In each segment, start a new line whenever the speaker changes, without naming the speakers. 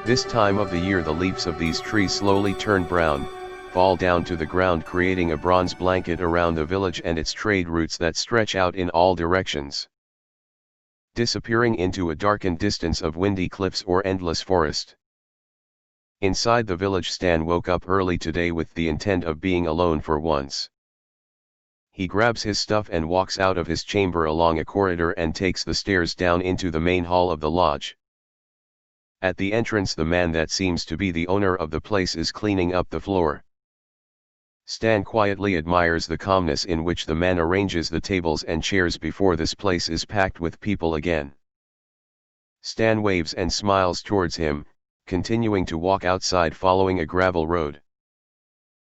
This time of the year the leaves of these trees slowly turn brown, fall down to the ground creating a bronze blanket around the village and its trade routes that stretch out in all directions, disappearing into a darkened distance of windy cliffs or endless forest. Inside the village, Stan woke up early today with the intent of being alone for once. He grabs his stuff and walks out of his chamber along a corridor and takes the stairs down into the main hall of the lodge. At the entrance the man that seems to be the owner of the place is cleaning up the floor. Stan quietly admires the calmness in which the man arranges the tables and chairs before this place is packed with people again. Stan waves and smiles towards him, continuing to walk outside following a gravel road.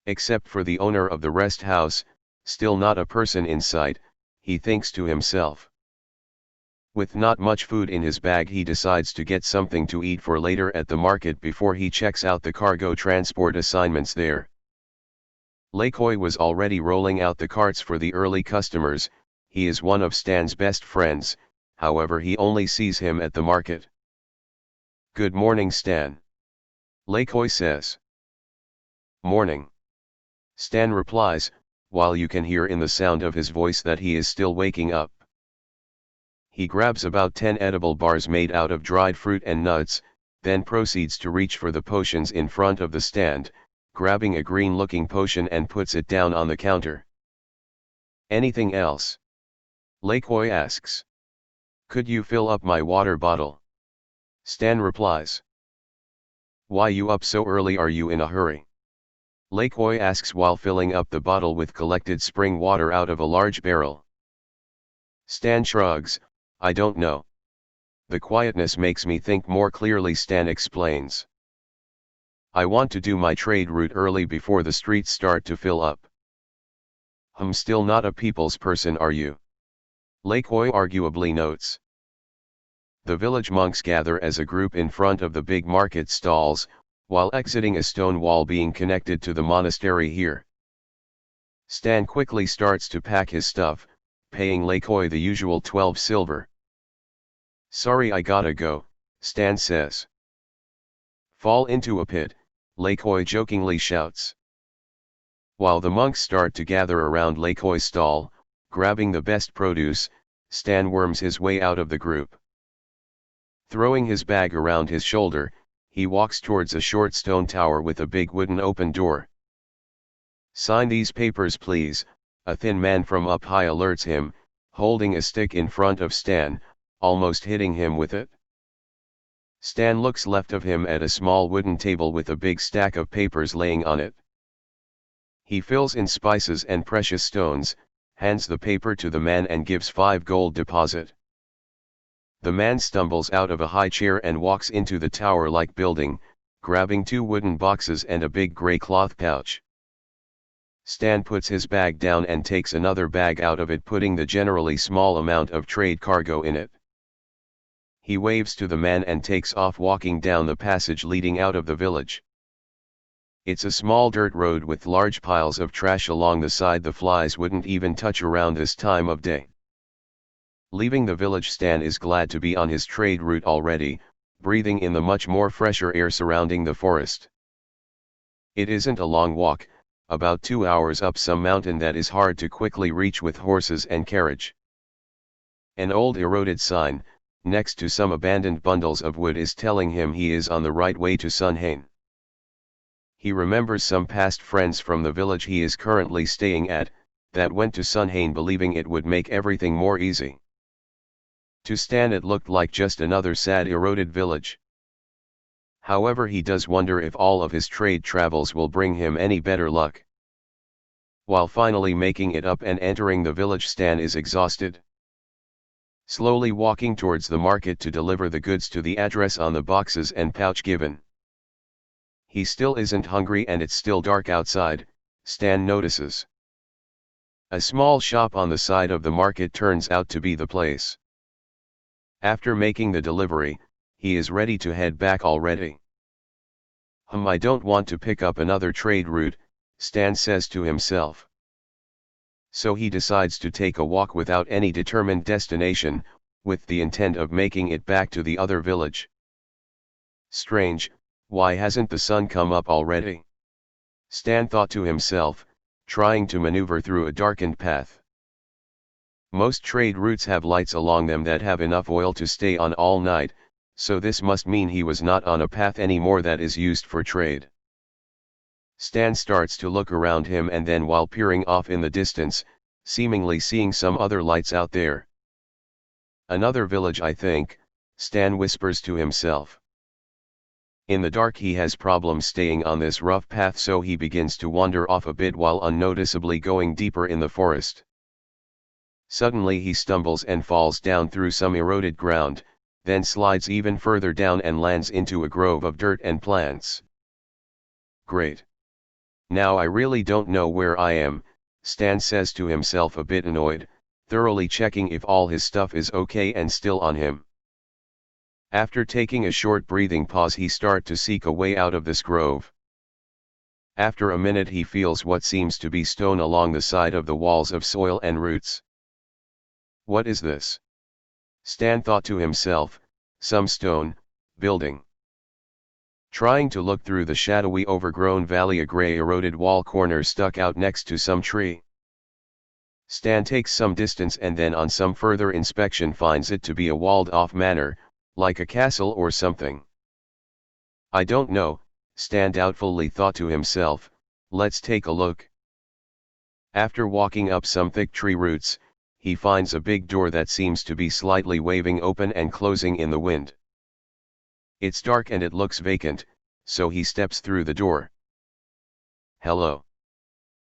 Except for the owner of the rest house, still not a person in sight, he thinks to himself. With not much food in his bag he decides to get something to eat for later at the market before he checks out the cargo transport assignments there. Lekoy was already rolling out the carts for the early customers. He is one of Stan's best friends, however he only sees him at the market. "Good morning, Stan," Lekoy says. "Morning," Stan replies, while you can hear in the sound of his voice that he is still waking up. He grabs about 10 edible bars made out of dried fruit and nuts, then proceeds to reach for the potions in front of the stand, grabbing a green-looking potion and puts it down on the counter. "Anything else?" Lekoy asks. "Could you fill up my water bottle?" Stan replies. "Why you up so early, are you in a hurry?" Lekoy asks while filling up the bottle with collected spring water out of a large barrel. Stan shrugs. "I don't know. The quietness makes me think more clearly," Stan explains. "I want to do my trade route early before the streets start to fill up." Still not a people's person, are you?" Lekoy arguably notes. The village monks gather as a group in front of the big market stalls, while exiting a stone wall being connected to the monastery here. Stan quickly starts to pack his stuff, paying Lekoy the usual 12 silver. "Sorry, I gotta go," Stan says. "Fall into a pit," Lekoy jokingly shouts. While the monks start to gather around Lekoy's stall, grabbing the best produce, Stan worms his way out of the group. Throwing his bag around his shoulder, he walks towards a short stone tower with a big wooden open door. "Sign these papers please," a thin man from up high alerts him, holding a stick in front of Stan, almost hitting him with it. Stan looks left of him at a small wooden table with a big stack of papers laying on it. He fills in spices and precious stones, hands the paper to the man and gives 5 gold deposit. The man stumbles out of a high chair and walks into the tower-like building, grabbing 2 wooden boxes and a big grey cloth pouch. Stan puts his bag down and takes another bag out of it, putting the generally small amount of trade cargo in it. He waves to the man and takes off, walking down the passage leading out of the village. It's a small dirt road with large piles of trash along the side the flies wouldn't even touch around this time of day. Leaving the village, Stan is glad to be on his trade route already, breathing in the much more fresher air surrounding the forest. It isn't a long walk, about 2 hours up some mountain that is hard to quickly reach with horses and carriage. An old eroded sign, next to some abandoned bundles of wood, is telling him he is on the right way to Sunhain. He remembers some past friends from the village he is currently staying at, that went to Sunhain believing it would make everything more easy. To Stan it looked like just another sad eroded village. However, he does wonder if all of his trade travels will bring him any better luck. While finally making it up and entering the village, Stan is exhausted. Slowly walking towards the market to deliver the goods to the address on the boxes and pouch given. He still isn't hungry and it's still dark outside, Stan notices. A small shop on the side of the market turns out to be the place. After making the delivery, he is ready to head back already. I don't want to pick up another trade route," Stan says to himself. So he decides to take a walk without any determined destination, with the intent of making it back to the other village. Strange, Why hasn't the sun come up already? Stan thought to himself, trying to maneuver through a darkened path. Most trade routes have lights along them that have enough oil to stay on all night, so this must mean he was not on a path anymore that is used for trade. Stan starts to look around him, and then while peering off in the distance, seemingly seeing some other lights out there. Another village, I think, Stan whispers to himself. In the dark he has problems staying on this rough path, so he begins to wander off a bit while unnoticeably going deeper in the forest. Suddenly he stumbles and falls down through some eroded ground, then slides even further down and lands into a grove of dirt and plants. Great. Now I really don't know where I am, Stan says to himself, a bit annoyed, thoroughly checking if all his stuff is okay and still on him. After taking a short breathing pause, he starts to seek a way out of this grove. After a minute he feels what seems to be stone along the side of the walls of soil and roots. What is this? Stan thought to himself, some stone building. Trying to look through the shadowy overgrown valley, a grey eroded wall corner stuck out next to some tree. Stan takes some distance and then on some further inspection finds it to be a walled-off manor, like a castle or something. I don't know, Stan doubtfully thought to himself, let's take a look. After walking up some thick tree roots, he finds a big door that seems to be slightly waving open and closing in the wind. It's dark and it looks vacant, so he steps through the door. Hello?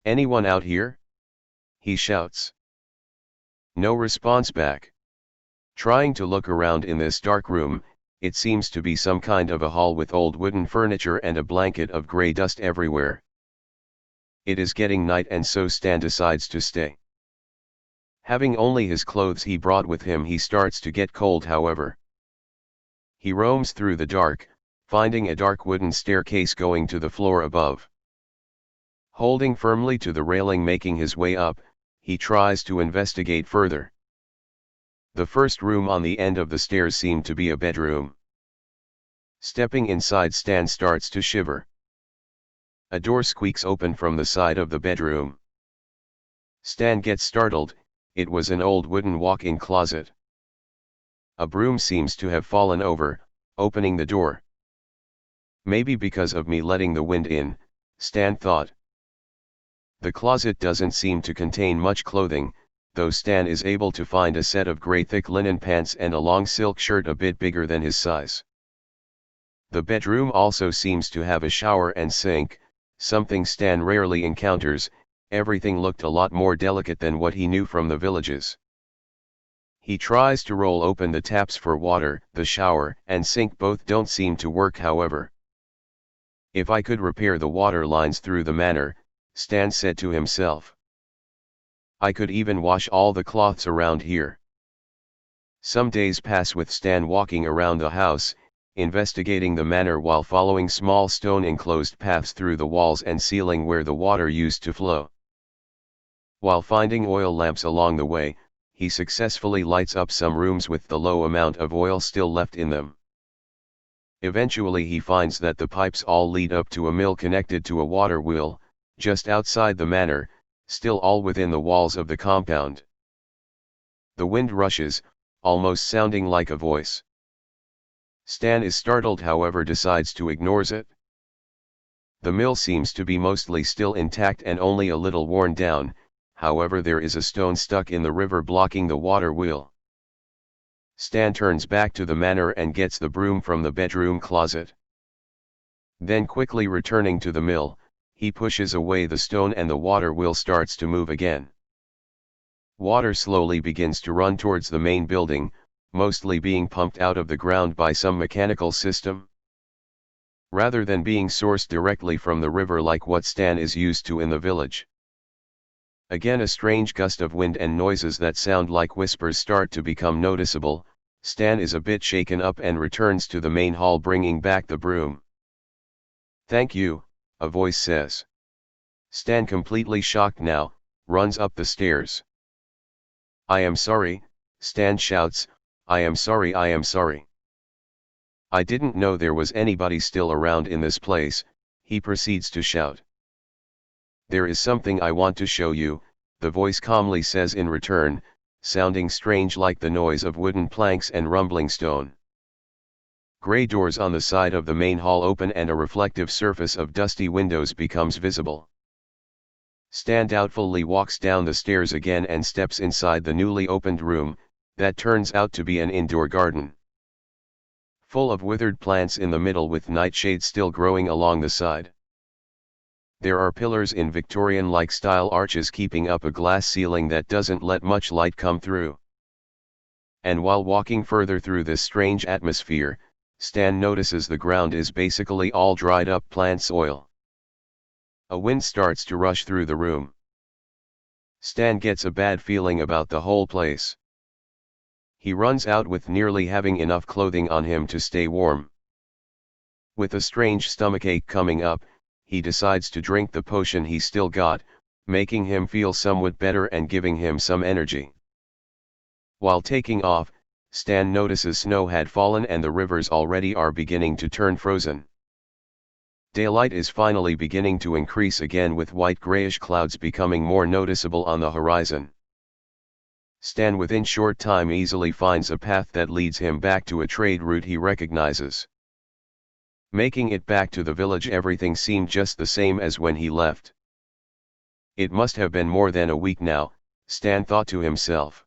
Anyone out here? He shouts. No response back. Trying to look around in this dark room, it seems to be some kind of a hall with old wooden furniture and a blanket of grey dust everywhere. It is getting night and so Stan decides to stay. Having only his clothes he brought with him, he starts to get cold, however. He roams through the dark, finding a dark wooden staircase going to the floor above. Holding firmly to the railing, making his way up, he tries to investigate further. The first room on the end of the stairs seemed to be a bedroom. Stepping inside, Stan starts to shiver. A door squeaks open from the side of the bedroom. Stan gets startled. It was an old wooden walk-in closet. A broom seems to have fallen over, opening the door. Maybe because of me letting the wind in, Stan thought. The closet doesn't seem to contain much clothing, though Stan is able to find a set of grey thick linen pants and a long silk shirt a bit bigger than his size. The bedroom also seems to have a shower and sink, something Stan rarely encounters. Everything looked a lot more delicate than what he knew from the villages. He tries to roll open the taps for water. The shower and sink both don't seem to work, however. If I could repair the water lines through the manor, Stan said to himself. I could even wash all the cloths around here. Some days pass with Stan walking around the house, investigating the manor while following small stone enclosed paths through the walls and ceiling where the water used to flow. While finding oil lamps along the way, he successfully lights up some rooms with the low amount of oil still left in them. Eventually he finds that the pipes all lead up to a mill connected to a water wheel, just outside the manor, still all within the walls of the compound. The wind rushes, almost sounding like a voice. Stan is startled, however decides to ignore it. The mill seems to be mostly still intact and only a little worn down, however there is a stone stuck in the river blocking the water wheel. Stan turns back to the manor and gets the broom from the bedroom closet. Then quickly returning to the mill, he pushes away the stone and the water wheel starts to move again. Water slowly begins to run towards the main building, mostly being pumped out of the ground by some mechanical system. Rather than being sourced directly from the river like what Stan is used to in the village. Again a strange gust of wind and noises that sound like whispers start to become noticeable. Stan is a bit shaken up and returns to the main hall bringing back the broom. Thank you, a voice says. Stan, completely shocked now, runs up the stairs. I am sorry, Stan shouts, I am sorry, I am sorry. I didn't know there was anybody still around in this place, he proceeds to shout. There is something I want to show you, the voice calmly says in return, sounding strange like the noise of wooden planks and rumbling stone. Grey doors on the side of the main hall open and a reflective surface of dusty windows becomes visible. Stan doubtfully walks down the stairs again and steps inside the newly opened room, that turns out to be an indoor garden. Full of withered plants in the middle with nightshade still growing along the side. There are pillars in Victorian-like style arches keeping up a glass ceiling that doesn't let much light come through. And while walking further through this strange atmosphere, Stan notices the ground is basically all dried up plant soil. A wind starts to rush through the room. Stan gets a bad feeling about the whole place. He runs out with nearly having enough clothing on him to stay warm. With a strange stomachache coming up, he decides to drink the potion he still got, making him feel somewhat better and giving him some energy. While taking off, Stan notices snow had fallen and the rivers already are beginning to turn frozen. Daylight is finally beginning to increase again with white grayish clouds becoming more noticeable on the horizon. Stan within short time easily finds a path that leads him back to a trade route he recognizes. Making it back to the village, everything seemed just the same as when he left. It must have been more than a week now, Stan thought to himself.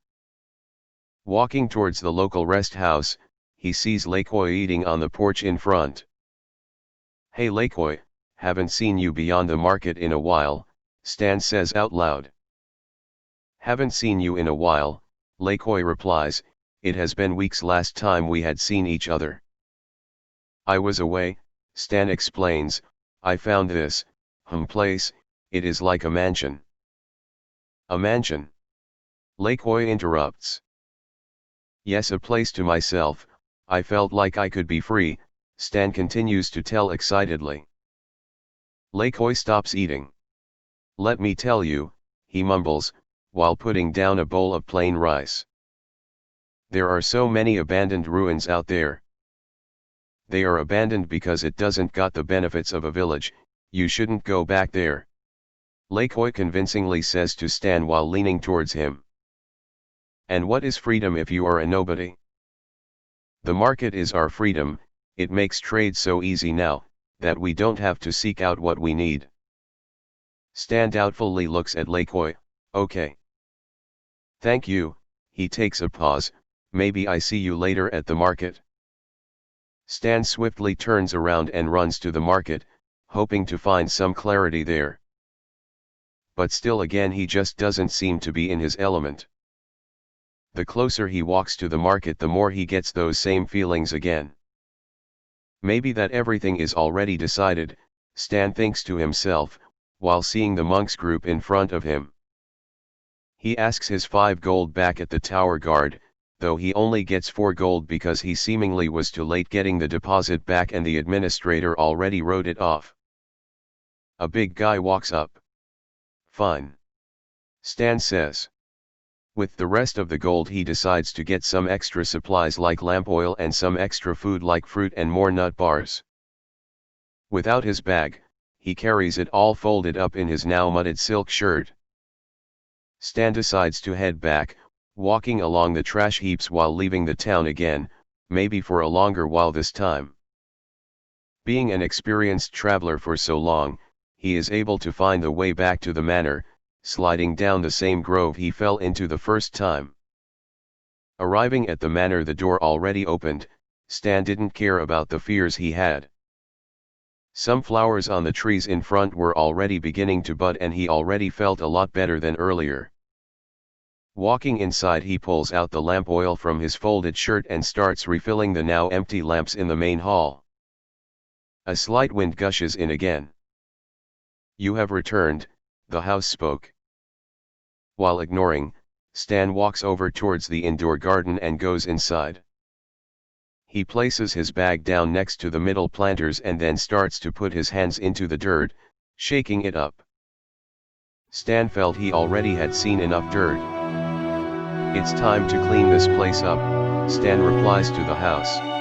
Walking towards the local rest house, he sees Lekoy eating on the porch in front. Hey Lekoy, haven't seen you beyond the market in a while, Stan says out loud. Haven't seen you in a while, Lekoy replies, it has been weeks last time we had seen each other. I was away, Stan explains, I found this, place, it is like a mansion. A mansion? Lekoy interrupts. Yes, a place to myself, I felt like I could be free, Stan continues to tell excitedly. Lekoy stops eating. Let me tell you, he mumbles, while putting down a bowl of plain rice. There are so many abandoned ruins out there. They are abandoned because it doesn't got the benefits of a village, you shouldn't go back there. Lekoy convincingly says to Stan while leaning towards him. And what is freedom if you are a nobody? The market is our freedom, it makes trade so easy now, that we don't have to seek out what we need. Stan doubtfully looks at Lekoy, okay. Thank you, he takes a pause, maybe I see you later at the market. Stan swiftly turns around and runs to the market, hoping to find some clarity there. But still again he just doesn't seem to be in his element. The closer he walks to the market the more he gets those same feelings again. Maybe that everything is already decided, Stan thinks to himself, while seeing the monks group in front of him. He asks his 5 gold back at the tower guard, though he only gets 4 gold because he seemingly was too late getting the deposit back and the administrator already wrote it off. A big guy walks up. Fine. Stan says. With the rest of the gold he decides to get some extra supplies like lamp oil and some extra food like fruit and more nut bars. Without his bag, he carries it all folded up in his now mudded silk shirt. Stan decides to head back, walking along the trash heaps while leaving the town again, maybe for a longer while this time. Being an experienced traveler for so long, he is able to find the way back to the manor, sliding down the same grove he fell into the first time. Arriving at the manor, the door already opened, Stan didn't care about the fears he had. Some flowers on the trees in front were already beginning to bud and he already felt a lot better than earlier. Walking inside, he pulls out the lamp oil from his folded shirt and starts refilling the now empty lamps in the main hall. A slight wind gushes in again. You have returned, the house spoke. While ignoring, Stan walks over towards the indoor garden and goes inside. He places his bag down next to the middle planters and then starts to put his hands into the dirt, shaking it up. Stan felt he already had seen enough dirt. It's time to clean this place up, Stan replies to the house.